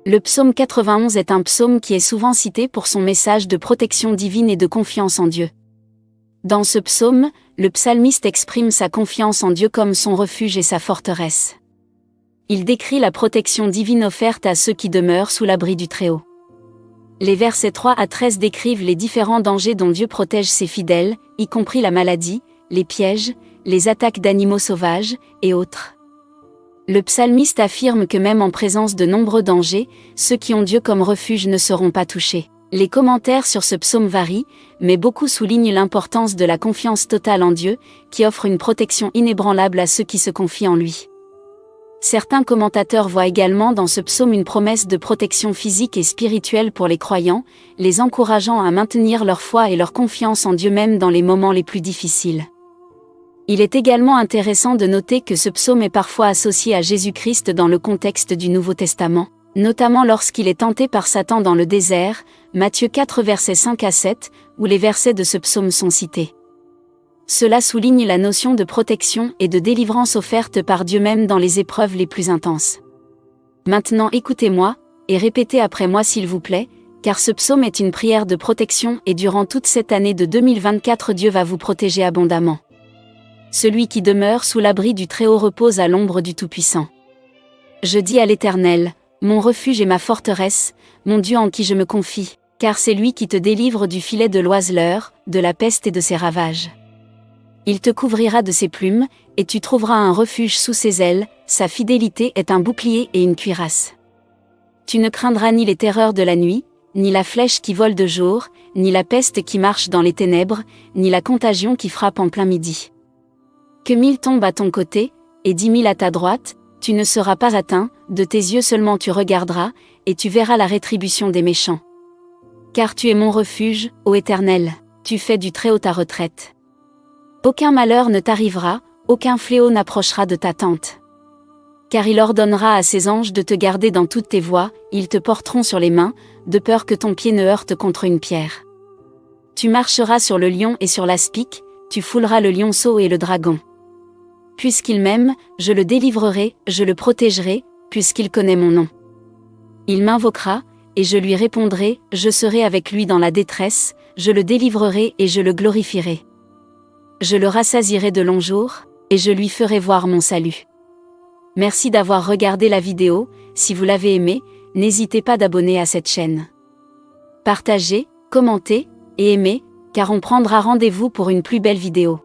Le psaume 91 est un psaume qui est souvent cité pour son message de protection divine et de confiance en Dieu. Dans ce psaume, le psalmiste exprime sa confiance en Dieu comme son refuge et sa forteresse. Il décrit la protection divine offerte à ceux qui demeurent sous l'abri du Très-Haut. Les versets 3 à 13 décrivent les différents dangers dont Dieu protège ses fidèles, y compris la maladie, les pièges, les attaques d'animaux sauvages, et autres. Le psalmiste affirme que même en présence de nombreux dangers, ceux qui ont Dieu comme refuge ne seront pas touchés. Les commentaires sur ce psaume varient, mais beaucoup soulignent l'importance de la confiance totale en Dieu, qui offre une protection inébranlable à ceux qui se confient en lui. Certains commentateurs voient également dans ce psaume une promesse de protection physique et spirituelle pour les croyants, les encourageant à maintenir leur foi et leur confiance en Dieu même dans les moments les plus difficiles. Il est également intéressant de noter que ce psaume est parfois associé à Jésus-Christ dans le contexte du Nouveau Testament, notamment lorsqu'il est tenté par Satan dans le désert, Matthieu 4 versets 5 à 7, où les versets de ce psaume sont cités. Cela souligne la notion de protection et de délivrance offerte par Dieu même dans les épreuves les plus intenses. Maintenant écoutez-moi, et répétez après moi s'il vous plaît, car ce psaume est une prière de protection et durant toute cette année de 2024 Dieu va vous protéger abondamment. Celui qui demeure sous l'abri du Très-Haut repose à l'ombre du Tout-Puissant. Je dis à l'Éternel, mon refuge et ma forteresse, mon Dieu en qui je me confie, car c'est lui qui te délivre du filet de l'oiseleur, de la peste et de ses ravages. Il te couvrira de ses plumes, et tu trouveras un refuge sous ses ailes, sa fidélité est un bouclier et une cuirasse. Tu ne craindras ni les terreurs de la nuit, ni la flèche qui vole de jour, ni la peste qui marche dans les ténèbres, ni la contagion qui frappe en plein midi. Que 1000 tombent à ton côté, et 10 000 à ta droite, tu ne seras pas atteint, de tes yeux seulement tu regarderas, et tu verras la rétribution des méchants. Car tu es mon refuge, ô Éternel, tu fais du Très-Haut ta retraite. Aucun malheur ne t'arrivera, aucun fléau n'approchera de ta tente. Car il ordonnera à ses anges de te garder dans toutes tes voies, ils te porteront sur les mains, de peur que ton pied ne heurte contre une pierre. Tu marcheras sur le lion et sur l'aspic, tu fouleras le lionceau et le dragon. Puisqu'il m'aime, je le délivrerai, je le protégerai, puisqu'il connaît mon nom. Il m'invoquera, et je lui répondrai, je serai avec lui dans la détresse, je le délivrerai et je le glorifierai. Je le rassasierai de longs jours, et je lui ferai voir mon salut. Merci d'avoir regardé la vidéo, si vous l'avez aimée, n'hésitez pas d'abonner à cette chaîne. Partagez, commentez, et aimez, car on prendra rendez-vous pour une plus belle vidéo.